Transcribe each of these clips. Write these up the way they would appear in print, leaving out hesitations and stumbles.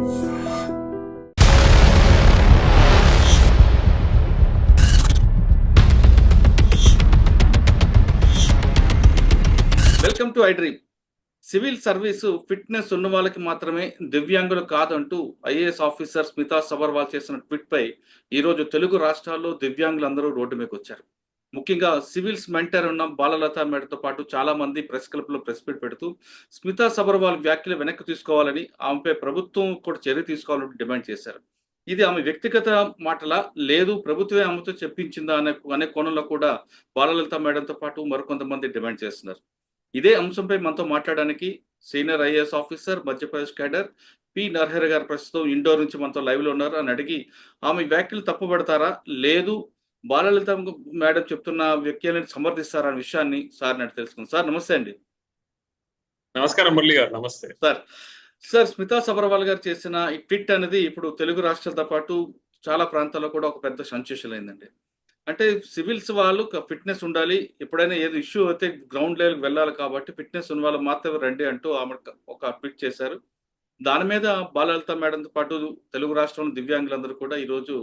Welcome to iDream. Civil service fitness ఉన్న వాళ్ళకి మాత్రమే, దివ్యాంగులు కాదంటూ ఐఏఎస్ ఆఫీసర్ స్మితా సబర్వాల్ చేసిన ట్వీట్ పై ఈరోజు తెలుగు రాష్ట్రాల్లో దివ్యాంగులందరూ రోడ్డు మీదకి వచ్చారు. ముఖ్యంగా సివిల్స్ మెంటర్ ఉన్న బాలలత మేడతో పాటు చాలా మంది ప్రెస్ క్లబ్లో ప్రెస్ మీట్ పెడుతూ స్మితా సబర్వాల్ వ్యాఖ్యలు వెనక్కి తీసుకోవాలని, ఆమెపై ప్రభుత్వం కూడా చర్య తీసుకోవాలని డిమాండ్ చేశారు. ఇది ఆమె వ్యక్తిగత మాటలా, లేదు ప్రభుత్వమే ఆమెతో చెప్పించిందా అనే కోణంలో కూడా బాలలత మేడంతో పాటు మరికొంతమంది డిమాండ్ చేస్తున్నారు. ఇదే అంశంపై మనతో మాట్లాడడానికి senior IAS officer, Madhya Pradesh cadre P Narahari గారు ప్రస్తుతం ఇండోర్ నుంచి మనతో లైవ్ లో ఉన్నారు. అని అడిగి ఆమె వ్యాఖ్యలు తప్పుపడతారా, లేదు బాలలత మేడం చెప్తున్న వ్యాఖ్యలను సమర్థిస్తారా అనే విషయాన్ని సార్ నాటి తెలుసుకుందాం. సార్ నమస్తే అండి. నమస్కారం మురళి గారు. నమస్తే సార్ స్మితా సబర్వాల్ గారు చేసిన ఈ ట్వీట్ అనేది ఇప్పుడు తెలుగు రాష్ట్రాలతో పాటు చాలా ప్రాంతాల్లో కూడా ఒక పెద్ద సెన్సేషన్ అయిందండి. అంటే సివిల్స్ వాళ్ళు ఫిట్నెస్ ఉండాలి, ఎప్పుడైనా ఏదో ఇష్యూ అయితే గ్రౌండ్ లెవెల్కి వెళ్ళాలి కాబట్టి ఫిట్నెస్ ఉన్న వాళ్ళు మాత్రమే రండి అంటూ ఆమె ఒక ట్వీట్ చేశారు. దాని మీద బాలలత మేడంతో పాటు తెలుగు రాష్ట్రంలో దివ్యాంగులందరూ కూడా ఈరోజు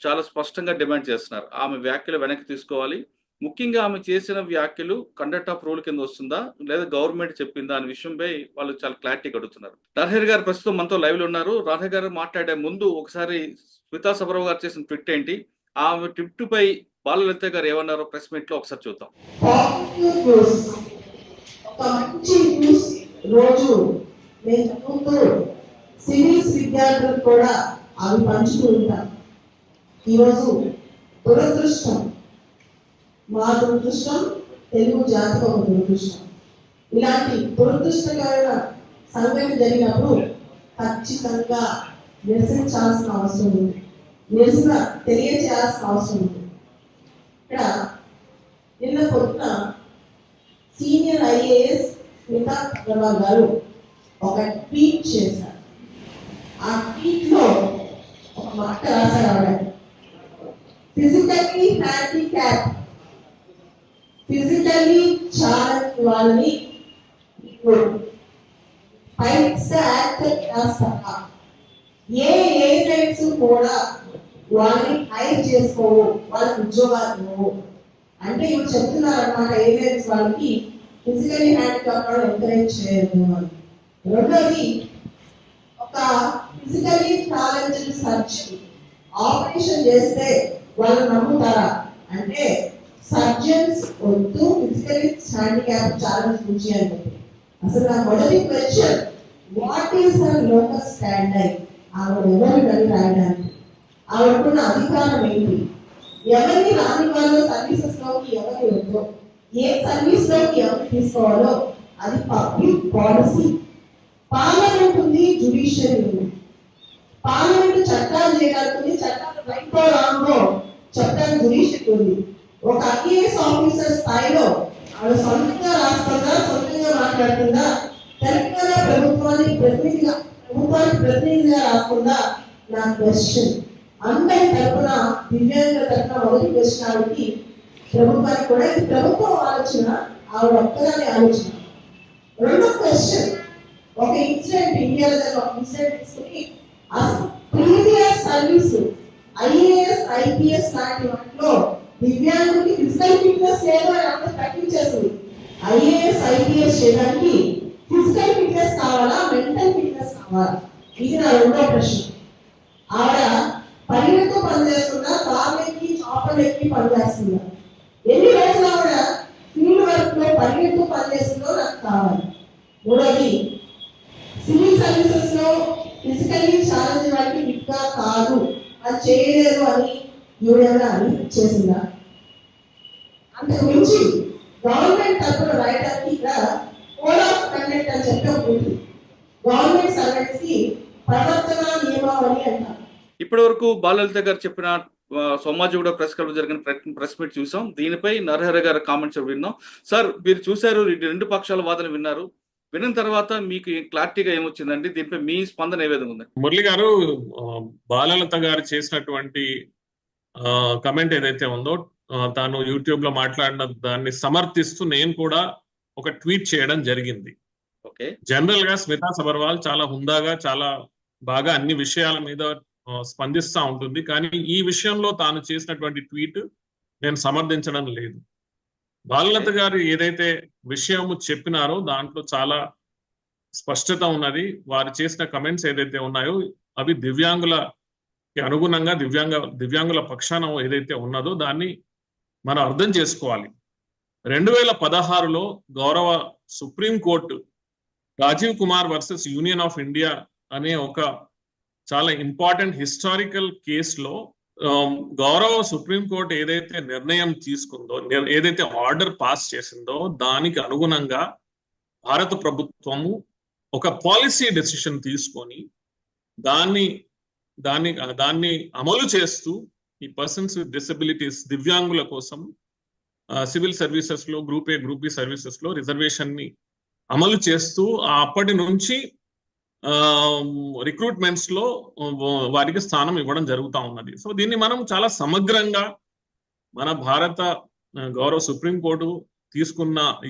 చాలా స్పష్టంగా డిమాండ్ చేస్తున్నారు. ఆమె వ్యాఖ్యలు వెనక్కి తీసుకోవాలి. ముఖ్యంగా ఆమె చేసిన వ్యాఖ్యలు కండక్ట్ ఆఫ్ రూల్ కింద వస్తుందా, లేదా గవర్నమెంట్ చెప్పిందా అనే విషయంపై వాళ్ళు చాలా క్లారిటీగా అడుగుతున్నారు. నరహరి గారు ప్రస్తుతం మనతో లైవ్ లో ఉన్నారు. నరహరి గారు మాట్లాడే ముందు ఒకసారి స్మితా సబర్వాల్ గారు చేసిన ట్వీట్ ఏంటి, ఆమె ట్విట్ పై బాలలత గారు ఏమన్నారో ప్రెస్ మీట్ లో ఒకసారి చూద్దాం. సివిల్స్ విద్యార్థులు కూడా అవి పంచుతూ ఉంటారు. ఈరోజు దురదృష్టం, మా దురదృష్టం, తెలుగు జాతికి ఒక దురదృష్టం. ఇలాంటి దురదృష్టకరమైన సంఘటన జరిగినప్పుడు ఖచ్చితంగా నిరసించాల్సిన అవసరం ఉంది, నిరసన తెలియచేయాల్సిన అవసరం ఉంది. ఇక్కడ నిన్న పొద్దున సీనియర్ ఐఏఎస్ స్మితా సబర్వాల్ గారు ఒక ట్వీట్ చేశారు. ఆ ట్వీట్ లో ఒక మాట రాశారు. ఆవిడ ఫిజికల్లీ హ్యాండిక్యాప్, ఫిజికల్లీ ఛాలెంజ్ వాళ్ళని యాక్సెప్ట్ చేస్తారా, ఏ ఏజెంట్స్ కూడా వాళ్ళని హైర్ చేసుకోవు, వాళ్ళకి ఉద్యోగాలు అంటే ఇవి చెప్తున్నారు అన్నమాట. ఏజెంట్స్ వాళ్ళకి ఫిజికల్లీ హ్యాండిక్యాప్ వాళ్ళు ఎంకరేజ్ చేయదు అని. రెండోది, ఒక ఫిజికల్లీ ఛాలెంజ్ సర్జరీ ఆపరేషన్ చేస్తే వాళ్ళు నమ్ముతారా అంటే సర్జన్స్ వద్దు ఫిజికల్లీ హ్యాండిక్యాప్ ఛాలెంజ్ నుంచి అని చెప్పి. అసలు నా మొదటి question, what is her locus standard? ఆవిడ ఎవరిని రాయడానికి, ఆవిడకున్న అధికారం ఏంటి? ఎవరిని రాని వాళ్ళు సర్వీసెస్ లోకి ఎవరి వద్దో, ఏ సర్వీస్ లోకి ఎవరు తీసుకోవాలో అది పబ్లిక్ పాలసీ. పార్లమెంట్ ఉంది, జ్యుడిషియరీ ఉంది. పార్లమెంట్ చట్టాలు చేయగలుగుతుంది, చట్టాలు రైటో రాంగో చట్టాలు జ్యుడిషియరీ ఉంది. ఒక ఐఏఎస్ ఆఫీసర్ స్థాయిలో ఆవిడ సొంతంగా రాస్తుందా, సొంతంగా మాట్లాడుతుందా, తెలంగాణ ప్రభుత్వానికి ప్రతినిధిగా రాస్తుందా? నా క్వశ్చన్. అందరి తరఫున, దివ్యాంగుల తరఫున మొదటి క్వశ్చన్ ఆవిడకి, ప్రభుత్వానికి కూడా. ఇది ప్రభుత్వం ఆలోచన, ఆవిడ ఒక్కదాని ఆలోచన. రెండో క్వశ్చన్, ఒక ఇన్సిడెంట్ ఇండియాలో ఒక ఇన్సిడెంట్ తీసుకుని అసలు ప్రీవియస్ సర్వీస్ ఐఏఎస్ ఐపీఎస్ లాంటి వాటిలో దివ్యాంగులకి ఫిజికల్ ఫిట్నెస్ లేదు అని అందరూ ప్రకటించేసింది. ఐఏఎస్ ఐపీఎస్ చేయడానికి ఫిజికల్ ఫిట్నెస్ కావాలా, మెంటల్ ఫిట్నెస్ కావాలా? ఇది నా రెండో ప్రశ్న. ఆవిడ పరిగెత్తు పనిచేస్తుందా, కార్లెక్కి చాపర్లెక్కి పనిచేస్తుందా? ఎన్ని రోజులు ఆవిడ ఫీల్డ్ వర్క్ లో పరిగెత్తు పనిచేస్తుందో నాకు కావాలి. మూడోది, సివిల్ సర్వీసెస్ లో ఫిజికల్లీ ఛాలెంజ్ వాటికి ఫిట్ గా కాదు, అది చేయలేదు అని ఈవిడేమైనా చేసిందా? అంతకు మించి గవర్నమెంట్ తరఫున రాయడానికి ఇక్కడ కోడ్ ఆఫ్ కండక్ట్ అని చెప్పి ఉంటుంది. గవర్నమెంట్ సర్వెంట్స్ కి ప్రవర్తన నియమావళి అంటారు. ఇప్పటి వరకు బాలలత గారు చెప్పిన సోమాజిగూడ ప్రెస్ క్లబ్ జరిగిన ప్రెస్ మీట్ చూసాం. దీనిపై నరహరి గారి కామెంట్స్ విన్నాం. సార్, మీరు చూశారు, రెండు పక్షాల వాదన విన్నారు. విన్న తర్వాత మీకు క్లారిటీగా ఏమొచ్చిందండి? దీనిపై మీ స్పందన ఏ విధంగా ఉంది? మురళి గారు, బాలలత గారు చేసినటువంటి కమెంట్ ఏదైతే ఉందో, తాను యూట్యూబ్ లో మాట్లాడిన దాన్ని సమర్థిస్తూ నేను కూడా ఒక ట్వీట్ చేయడం జరిగింది. ఓకే. జనరల్ గా స్మితా సబర్వాల్ చాలా హుందాగా, చాలా బాగా అన్ని విషయాల మీద స్పందిస్తూ ఉంటుంది. కానీ ఈ విషయంలో తాను చేసినటువంటి ట్వీట్ నేను సమర్థించడం లేదు. బాలలత గారు ఏదైతే విషయము చెప్పినారో దాంట్లో చాలా స్పష్టత ఉన్నది. వారు చేసిన కమెంట్స్ ఏదైతే ఉన్నాయో అవి దివ్యాంగులకి అనుగుణంగా దివ్యాంగుల పక్షాన ఏదైతే ఉన్నదో దాన్ని మనం అర్థం చేసుకోవాలి. 2016లో గౌరవ Supreme Court Rajiv Kumar versus Union of India అనే ఒక చాలా ఇంపార్టెంట్ హిస్టారికల్ కేసులో గౌరవ సుప్రీంకోర్టు ఏదైతే నిర్ణయం తీసుకుందో, ఏదైతే ఆర్డర్ పాస్ చేసిందో దానికి అనుగుణంగా భారత ప్రభుత్వము ఒక పాలసీ డెసిషన్ తీసుకొని దాన్ని అమలు చేస్తూ ఈ పర్సన్స్ విత్ డిసబిలిటీస్ దివ్యాంగుల కోసం సివిల్ సర్వీసెస్ లో group A group B services లో రిజర్వేషన్ ని అమలు చేస్తూ అప్పటి నుంచి రిక్రూట్మెంట్స్ లో వారికి స్థానం ఇవ్వడం జరుగుతూ ఉన్నది. సో దీన్ని మనం చాలా సమగ్రంగా మన భారత గౌరవ సుప్రీంకోర్టు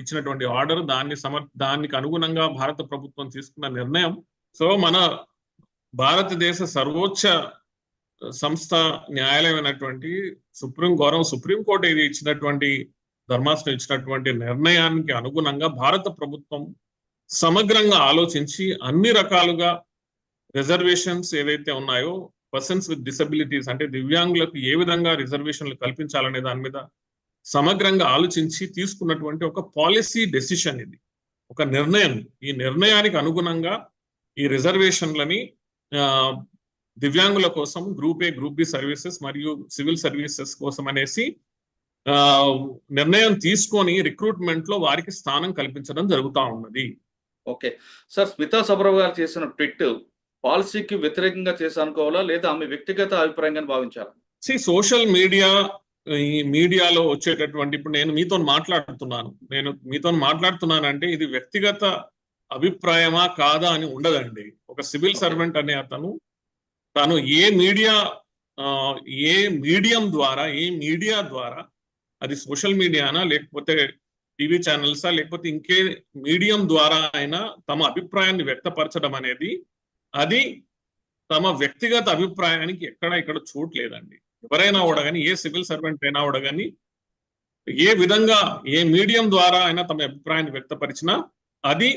ఇచ్చినటువంటి ఆర్డర్ దానికి అనుగుణంగా భారత ప్రభుత్వం తీసుకున్న నిర్ణయం. సో మన భారతదేశ సర్వోచ్చ సంస్థ న్యాయాలయమైనటువంటి గౌరవ సుప్రీంకోర్టు ఇది ఇచ్చినటువంటి ధర్మాసనం ఇచ్చినటువంటి నిర్ణయానికి అనుగుణంగా భారత ప్రభుత్వం సమగ్రంగా ఆలోచించి అన్ని రకాలుగా రిజర్వేషన్స్ ఏవైతే ఉన్నాయో పర్సన్స్ విత్ డిసబిలిటీస్ అంటే దివ్యాంగులకు ఏ విధంగా రిజర్వేషన్లు కల్పించాలనే దాని మీద సమగ్రంగా ఆలోచించి తీసుకున్నటువంటి ఒక పాలసీ డెసిషన్ ఇది, ఒక నిర్ణయం. ఈ నిర్ణయానికి అనుగుణంగా ఈ రిజర్వేషన్లని దివ్యాంగుల కోసం group A group B services మరియు సివిల్ సర్వీసెస్ కోసం అనేసి నిర్ణయం తీసుకొని రిక్రూట్మెంట్ లో వారికి స్థానం కల్పించడం జరుగుతూ ఉన్నది. ఓకే సార్, స్మితా సబర్వాల్ గారు చేసిన ట్వీట్ పాలసీకి వ్యతిరేకంగా చేసి అనుకోవాలా లేదా ఆమె వ్యక్తిగత అభిప్రాయంగా భావించాలా? సోషల్ ఈ మీడియాలో వచ్చేటటువంటి ఇప్పుడు నేను మీతో మాట్లాడుతున్నానంటే ఇది వ్యక్తిగత అభిప్రాయమా కాదా అని ఉండదండి. ఒక సివిల్ సర్వెంట్ అనే అతను తాను ఏ మీడియం ద్వారా అది సోషల్ మీడియానా లేకపోతే టీవీ ఛానల్సా లేకపోతే ఇంకే మీడియం ద్వారా అయినా తమ అభిప్రాయాన్ని వ్యక్తపరచడం అనేది అది తమ వ్యక్తిగత అభిప్రాయానికి ఇక్కడ చోటు లేదండి. ఎవరైనా కూడా కానీ ఏ సివిల్ సర్వెంట్ అయినా కూడా కానీ ఏ విధంగా ఏ మీడియం ద్వారా అయినా తమ అభిప్రాయాన్ని వ్యక్తపరిచినా అది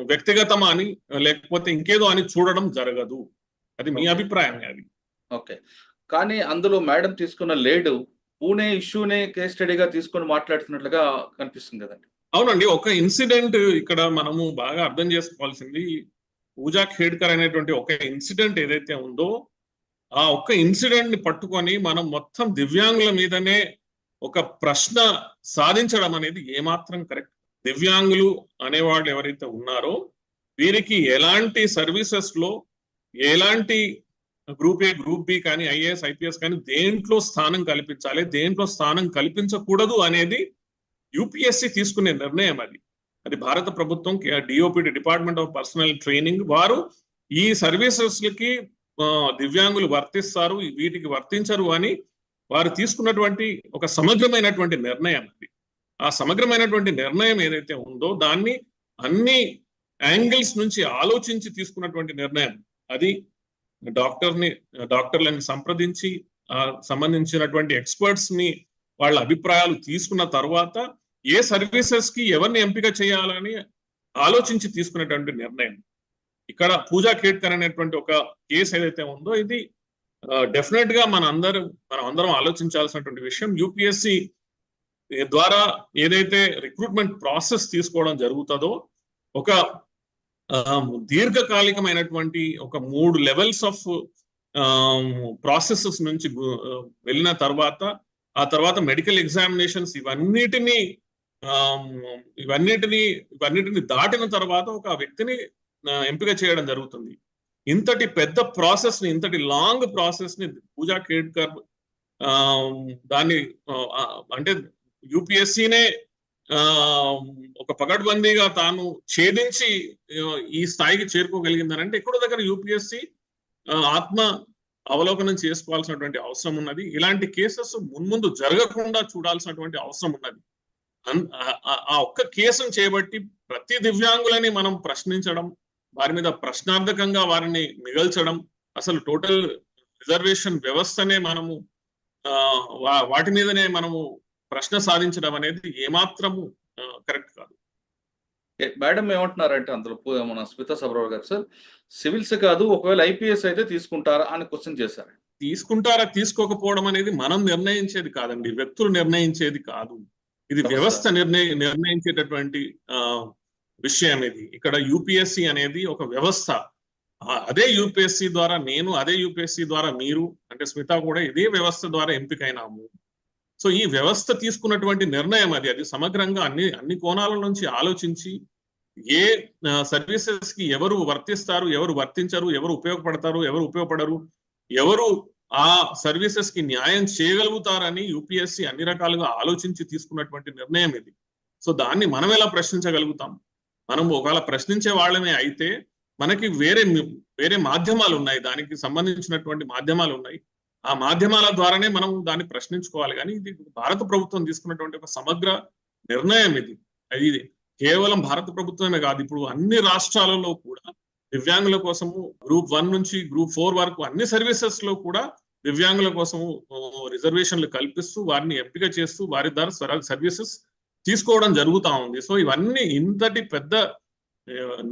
వ్యక్తిగతమా అని లేకపోతే ఇంకేదో అని చూడడం జరగదు. అది మీ అభిప్రాయమే అది. ఓకే, కానీ అందులో మేడం తీసుకున్న లేడు పూణే ఇష్యూనే కేస్ స్టడీగా తీసుకొని మాట్లాడుతున్నట్లుగా కనిపిస్తుంది కదండి. అవునండి, ఒక ఇన్సిడెంట్ ఇక్కడ మనము బాగా అర్థం చేసుకోవాల్సింది పూజా ఖేడ్కర్ అనేటువంటి ఒక ఇన్సిడెంట్ ఏదైతే ఉందో ఆ ఒక్క ఇన్సిడెంట్ ని పట్టుకొని మనం మొత్తం దివ్యాంగుల మీదనే ఒక ప్రశ్న సాధించడం అనేది ఏమాత్రం కరెక్ట్. దివ్యాంగులు అనేవాళ్ళు ఎవరైతే ఉన్నారో వీరికి ఎలాంటి సర్వీసెస్ లో ఎలాంటి గ్రూప్ ఏ గ్రూప్ బి కానీ ఐఏఎస్ ఐపీఎస్ కానీ దేంట్లో స్థానం కల్పించాలి, దేంట్లో స్థానం కల్పించకూడదు అనేది యూపీఎస్సీ తీసుకునే నిర్ణయం. అది భారత ప్రభుత్వం DoPT department of personal training వారు ఈ సర్వీసెస్లకి దివ్యాంగులు వర్తిస్తారు, వీటికి వర్తించరు అని వారు తీసుకున్నటువంటి ఒక సమగ్రమైనటువంటి నిర్ణయం. ఆ సమగ్రమైనటువంటి నిర్ణయం ఏదైతే ఉందో దాన్ని అన్ని యాంగిల్స్ నుంచి ఆలోచించి తీసుకున్నటువంటి నిర్ణయం. అది డాక్టర్లని సంప్రదించి సంబంధించినటువంటి ఎక్స్పర్ట్స్ ని వాళ్ళ అభిప్రాయాలు తీసుకున్న తర్వాత ఏ సర్వీసెస్ కి ఎవరిని ఎంపిక చేయాలని ఆలోచించి తీసుకునేటువంటి నిర్ణయం. ఇక్కడ పూజా ఖేడ్కర్ అనేటువంటి ఒక కేసు ఏదైతే ఉందో ఇది డెఫినెట్ గా మనం అందరం ఆలోచించాల్సినటువంటి విషయం. యూపీఎస్సీ ద్వారా ఏదైతే రిక్రూట్మెంట్ ప్రాసెస్ తీసుకోవడం జరుగుతుందో ఒక దీర్ఘకాలికమైనటువంటి ఒక 3 లెవెల్స్ ఆఫ్ ప్రాసెసెస్ నుంచి వెళ్ళిన తర్వాత ఆ తర్వాత మెడికల్ ఎగ్జామినేషన్స్ ఇవన్నిటిని దాటిన తర్వాత ఒక వ్యక్తిని ఎంపిక చేయడం జరుగుతుంది. ఇంతటి పెద్ద ప్రాసెస్ ని, ఇంతటి లాంగ్ ప్రాసెస్ ని పూజా ఖేడ్కర్ దాన్ని అంటే యూపీఎస్సీనే ఒక పకడ్బందీగా తాను ఛేదించి ఈ స్థాయికి చేరుకోగలిగిందనంటే ఎక్కడో దగ్గర యూపీఎస్సీ ఆత్మ అవలోకనం చేసుకోవాల్సినటువంటి అవసరం ఉన్నది. ఇలాంటి కేసెస్ మున్ముందు జరగకుండా చూడాల్సినటువంటి అవసరం ఉన్నది. ఆ ఒక్క కేసును చేయబట్టి ప్రతి దివ్యాంగులని మనం ప్రశ్నించడం, వారి మీద ప్రశ్నార్థకంగా వారిని మిగల్చడం, అసలు టోటల్ రిజర్వేషన్ వ్యవస్థనే మనము వాటి మీదనే మనము ప్రశ్న సాధించడం అనేది ఏమాత్రము కరెక్ట్ కాదు. మేడం ఏమంటున్నారంటే అందులో మన స్మితా సబర్వాల్ గారు, సార్ సివిల్స్ కాదు ఒకవేళ ఐపీఎస్ అయితే తీసుకుంటారా అని క్వశ్చన్ చేశారు. తీసుకుంటారా తీసుకోకపోవడం అనేది మనం నిర్ణయించేది కాదండి, వ్యక్తులు నిర్ణయించేది కాదు. ఇది వ్యవస్థ నిర్ణయించేటటువంటి విషయం. ఇది ఇక్కడ యూపీఎస్సి అనేది ఒక వ్యవస్థ. అదే యూపీఎస్సి ద్వారా నేను, అదే యూపీఎస్సి ద్వారా మీరు, అంటే స్మిత కూడా ఇదే వ్యవస్థ ద్వారా ఎంపికైనాము. సో ఈ వ్యవస్థ తీసుకున్నటువంటి నిర్ణయం అది సమగ్రంగా అన్ని కోణాల నుంచి ఆలోచించి ఏ సర్వీసెస్ కి ఎవరు వర్తిస్తారు, ఎవరు వర్తించరు, ఎవరు ఉపయోగపడతారు, ఎవరు ఉపయోగపడరు, ఎవరు ఆ సర్వీసెస్ కి న్యాయం చేయగలుగుతారని యూపీఎస్సి అన్ని రకాలుగా ఆలోచించి తీసుకున్నటువంటి నిర్ణయం ఇది. సో దాన్ని మనం ఎలా ప్రశ్నించగలుగుతాం? మనం ఒకవేళ ప్రశ్నించే వాళ్ళమే అయితే మనకి వేరే మాధ్యమాలు ఉన్నాయి, దానికి సంబంధించినటువంటి మాధ్యమాలు ఉన్నాయి. ఆ మాధ్యమాల ద్వారానే మనం దాన్ని ప్రశ్నించుకోవాలి. కానీ ఇది భారత ప్రభుత్వం తీసుకున్నటువంటి ఒక సమగ్ర నిర్ణయం. ఇది కేవలం భారత ప్రభుత్వమే కాదు, ఇప్పుడు అన్ని రాష్ట్రాలలో కూడా దివ్యాంగుల కోసము గ్రూప్ 1 నుంచి గ్రూప్ 4 వరకు అన్ని సర్వీసెస్ లో కూడా దివ్యాంగుల కోసము రిజర్వేషన్లు కల్పిస్తూ వారిని ఎంపిక చేస్తూ వారి ద్వారా సర్వీసెస్ తీసుకోవడం జరుగుతూ ఉంది. సో ఇవన్నీ ఇంతటి పెద్ద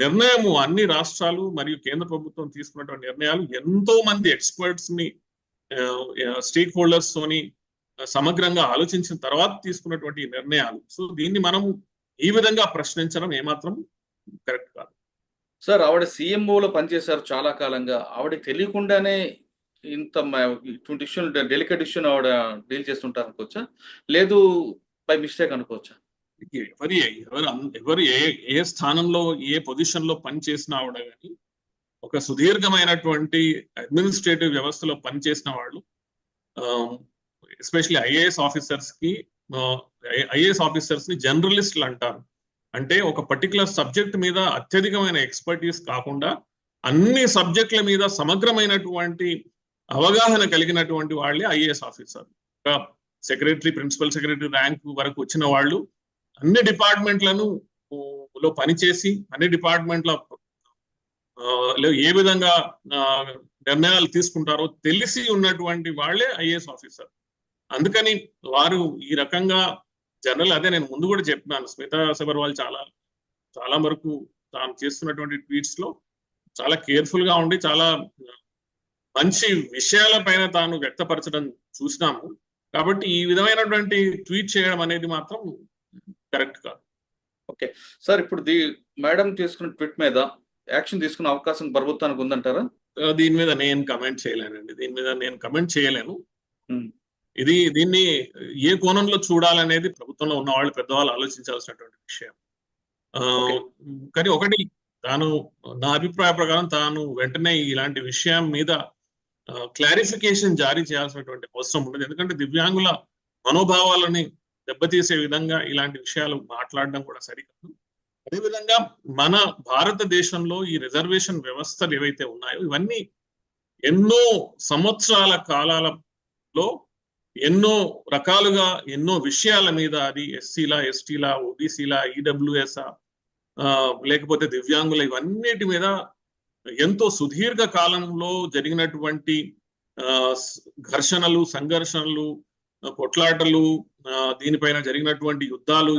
నిర్ణయము అన్ని రాష్ట్రాలు మరియు కేంద్ర ప్రభుత్వం తీసుకున్నటువంటి నిర్ణయాలు ఎంతో మంది ఎక్స్పర్ట్స్ ని స్టేక్ హోల్డర్స్ తోని సమగ్రంగా ఆలోచించిన తర్వాత తీసుకున్నటువంటి నిర్ణయాలు. సో దీన్ని మనం ఈ విధంగా ప్రశ్నించడం ఏమాత్రం కరెక్ట్ కాదు. సార్ ఆవిడ సీఎంఓలో పనిచేశారు చాలా కాలంగా, ఆవిడకి తెలియకుండానే ఇంత ఇటువంటి ఇష్యూ డెలికేట్ ఇష్యూని ఆవిడ డీల్ చేస్తుంటారు అనుకోవచ్చా, లేదు బై మిస్టేక్ అనుకోవచ్చా? ఎవరు ఏ స్థానంలో ఏ పొజిషన్ లో పనిచేసిన ఆవిడ కానీ ఒక సుదీర్ఘమైనటువంటి అడ్మినిస్ట్రేటివ్ వ్యవస్థలో పనిచేసిన వాళ్ళు, ఎస్పెషల్లీ ఐఏఎస్ ఆఫీసర్స్ ని జర్నలిస్టులు అంటారు. అంటే ఒక పర్టికులర్ సబ్జెక్ట్ మీద అత్యధికమైన ఎక్స్పర్టీస్ కాకుండా అన్ని సబ్జెక్టుల మీద సమగ్రమైనటువంటి అవగాహన కలిగినటువంటి వాళ్ళే IAS officer. Secretary, principal secretary rank వరకు వచ్చిన వాళ్ళు అన్ని డిపార్ట్మెంట్లను పనిచేసి అన్ని డిపార్ట్మెంట్ల ఏ విధంగా నిర్ణయాలు తీసుకుంటారో తెలిసి ఉన్నటువంటి వాళ్ళే ఐఏఎస్ ఆఫీసర్. అందుకని వారు ఈ రకంగా జనరల్, అదే నేను ముందు కూడా చెప్పినాను, స్మితా సబర్వాల్ చాలా వరకు తాను చేస్తున్నటువంటి ట్వీట్స్ లో చాలా కేర్ఫుల్ గా ఉండి చాలా మంచి విషయాల పైన తాను వ్యక్తపరచడం చూసినాము. కాబట్టి ఈ విధమైనటువంటి ట్వీట్ చేయడం అనేది మాత్రం కరెక్ట్ కాదు. ఓకే సార్, ఇప్పుడు మేడం తీసుకున్న ట్వీట్ మీద యాక్షన్ తీసుకునే అవకాశం ప్రభుత్వానికి ఉందంటారా? దీని మీద నేను కమెంట్ చేయలేను. దీన్ని ఏ కోణంలో చూడాలనేది ప్రభుత్వంలో ఉన్న వాళ్ళు పెద్దవాళ్ళు ఆలోచించాల్సినటువంటి విషయం. కానీ ఒకటి, తాను నా అభిప్రాయ ప్రకారం తాను వెంటనే ఇలాంటి విషయం మీద క్లారిఫికేషన్ జారీ చేయాల్సినటువంటి అవసరం ఉండదు. ఎందుకంటే దివ్యాంగుల మనోభావాలని దెబ్బతీసే విధంగా ఇలాంటి విషయాలు మాట్లాడడం కూడా సరికాదు. అదేవిధంగా మన భారతదేశంలో ఈ రిజర్వేషన్ వ్యవస్థలు ఏవైతే ఉన్నాయో ఇవన్నీ ఎన్నో సంవత్సరాల కాలాలలో ఎన్నో రకాలుగా ఎన్నో విషయాల మీద, అది ఎస్సీలా, ఎస్టీలా, ఓబీసీలా, ఈడబ్ల్యూఎస్ లేకపోతే దివ్యాంగుల, ఇవన్నిటి మీద ఎంతో సుదీర్ఘ కాలంలో జరిగినటువంటి ఘర్షణలు, సంఘర్షణలు, కొట్లాటలు, దీనిపైన జరిగినటువంటి యుద్ధాలు,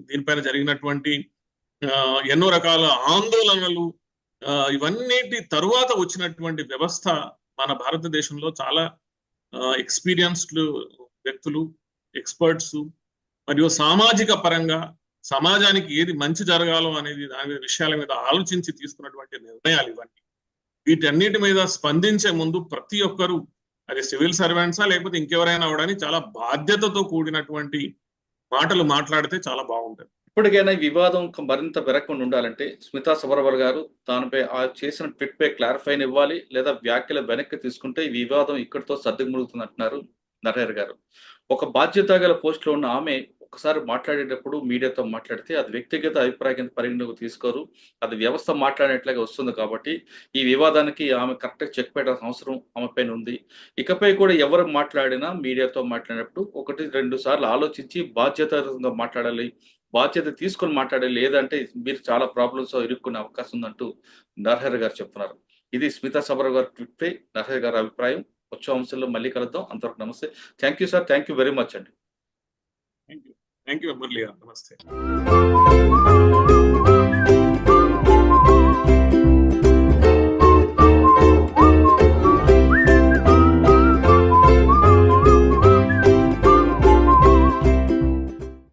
దీనిపైన జరిగినటువంటి ఎన్నో రకాల ఆందోళనలు, ఇవన్నిటి తరువాత వచ్చినటువంటి వ్యవస్థ మన భారతదేశంలో చాలా ఎక్స్పీరియన్స్డ్ వ్యక్తులు, ఎక్స్పర్ట్స్ మరియు సామాజిక పరంగా సమాజానికి ఏది మంచి జరగాలో అనేది దాని విషయాల మీద ఆలోచించి తీసుకున్నటువంటి నిర్ణయాలు ఇవన్నీ. వీటన్నిటి మీద స్పందించే ముందు ప్రతి ఒక్కరూ, అది సివిల్ సర్వెంట్సా లేకపోతే ఇంకెవరైనా అవడానికి చాలా బాధ్యతతో కూడినటువంటి మాటలు మాట్లాడితే చాలా బాగుంటుంది. ఇప్పటికైనా ఈ వివాదం మరింత పెరగకుండా ఉండాలంటే స్మితా సబర్వాల్ గారు తానుపై చేసిన ట్వీట్ పై క్లారిఫైన్ ఇవ్వాలి, లేదా వ్యాఖ్యలు వెనక్కి తీసుకుంటే ఈ వివాదం ఇక్కడితో సర్దుముడుగుతుంది అంటున్నారు నరహరి గారు. ఒక బాధ్యత గల పోస్ట్ లో ఉన్న ఆమె ఒకసారి మాట్లాడేటప్పుడు మీడియాతో మాట్లాడితే అది వ్యక్తిగత అభిప్రాయం కింద పరిగణలోకి తీసుకోరు, అది వ్యవస్థ మాట్లాడినట్లుగా వస్తుంది. కాబట్టి ఈ వివాదానికి ఆమె కరెక్ట్గా చెక్ పెట్టాల్సిన అవసరం ఆమె పైన ఉంది. ఇకపై కూడా ఎవరు మాట్లాడినా మీడియాతో మాట్లాడినప్పుడు 1-2 సార్లు ఆలోచించి బాధ్యతగా మాట్లాడాలి. బాధ్యత తీసుకొని మాట్లాడాలి, లేదంటే మీరు చాలా ప్రాబ్లమ్స్ ఇరుక్కునే అవకాశం ఉందంటూ నరహరి గారు చెప్తున్నారు. ఇది స్మితా సబర్వాల్ గారి ట్వీట్ పై నరహరి గారి అభిప్రాయం. వచ్చే అంశంలో మళ్ళీ కలుద్దాం. అంతవరకు నమస్తే. Thank you sir. Thank you very much అండి. థ్యాంక్ యూ మురళి గారు. నమస్తే.